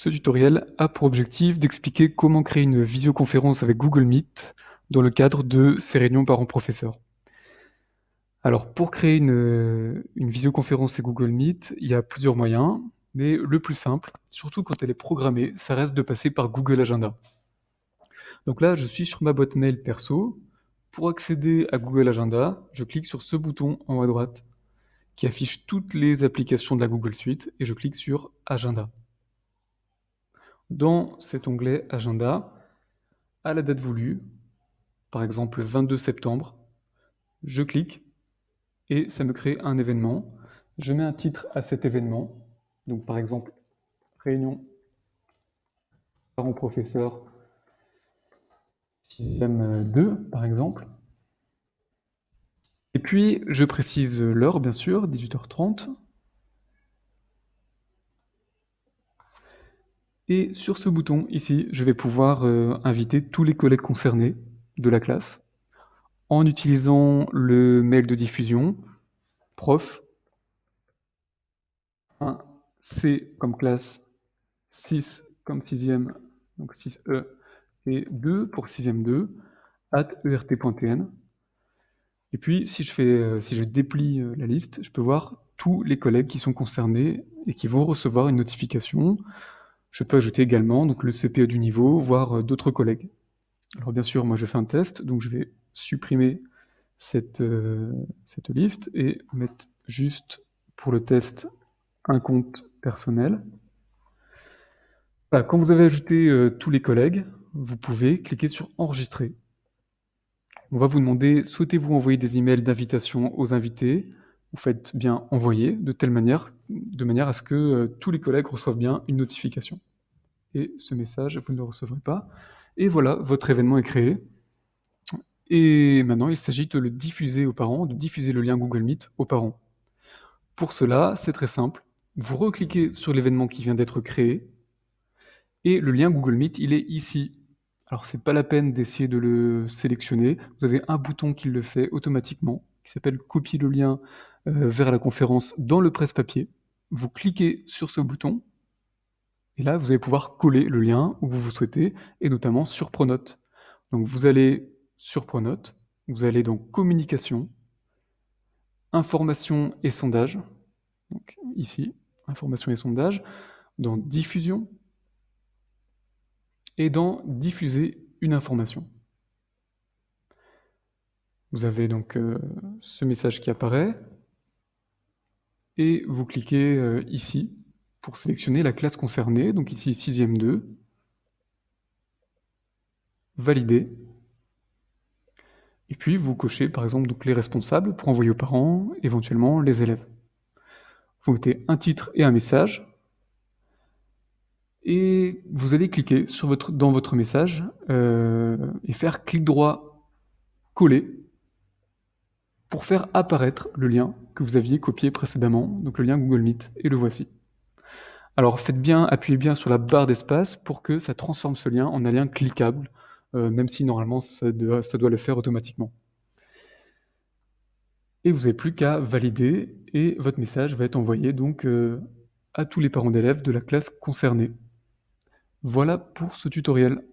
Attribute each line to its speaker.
Speaker 1: Ce tutoriel a pour objectif d'expliquer comment créer une visioconférence avec Google Meet dans le cadre de ces réunions parents-professeurs. Alors pour créer une visioconférence avec Google Meet, il y a plusieurs moyens, mais le plus simple, surtout quand elle est programmée, ça reste de passer par Google Agenda. Donc là, je suis sur ma boîte mail perso. Pour accéder à Google Agenda, je clique sur ce bouton en haut à droite qui affiche toutes les applications de la Google Suite et je clique sur Agenda. Dans cet onglet Agenda, à la date voulue, par exemple le 22 septembre, je clique et ça me crée un événement. Je mets un titre à cet événement, donc par exemple réunion parents-professeurs 6e 2 par exemple. Et puis je précise l'heure bien sûr, 18h30. Et sur ce bouton ici, je vais pouvoir inviter tous les collègues concernés de la classe en utilisant le mail de diffusion prof 1 C comme classe, 6 comme 6e, donc 6E, et 2 pour 6e 2, @ert.tn. Et puis si je déplie la liste, je peux voir tous les collègues qui sont concernés et qui vont recevoir une notification. Je peux ajouter également donc, le CPE du niveau, voire d'autres collègues. Alors bien sûr, moi je fais un test, donc je vais supprimer cette liste et mettre juste pour le test un compte personnel. Voilà, quand vous avez ajouté tous les collègues, vous pouvez cliquer sur enregistrer. On va vous demander, souhaitez-vous envoyer des emails d'invitation aux invités? Vous faites bien envoyer de manière à ce que tous les collègues reçoivent bien une notification. Et ce message, vous ne le recevrez pas. Et voilà, votre événement est créé. Et maintenant, il s'agit de le diffuser aux parents, de diffuser le lien Google Meet aux parents. Pour cela, c'est très simple. Vous recliquez sur l'événement qui vient d'être créé et le lien Google Meet, il est ici. Alors, c'est pas la peine d'essayer de le sélectionner. Vous avez un bouton qui le fait automatiquement, qui s'appelle copier le lien vers la conférence dans le presse-papier. Vous cliquez sur ce bouton et là, vous allez pouvoir coller le lien où vous souhaitez et notamment sur Pronote. Donc, vous allez sur Pronote, vous allez dans communication, information et sondage. Donc, ici, information et sondage, dans diffusion et dans diffuser une information. Vous avez donc ce message qui apparaît et vous cliquez ici pour sélectionner la classe concernée, donc ici 6e 2, valider. Et puis vous cochez par exemple donc, les responsables pour envoyer aux parents, éventuellement les élèves. Vous mettez un titre et un message et vous allez cliquer dans votre message et faire clic droit coller pour faire apparaître le lien que vous aviez copié précédemment, donc le lien Google Meet, et le voici. Alors appuyez bien sur la barre d'espace pour que ça transforme ce lien en un lien cliquable, même si normalement ça doit le faire automatiquement. Et vous n'avez plus qu'à valider et votre message va être envoyé donc à tous les parents d'élèves de la classe concernée. Voilà pour ce tutoriel.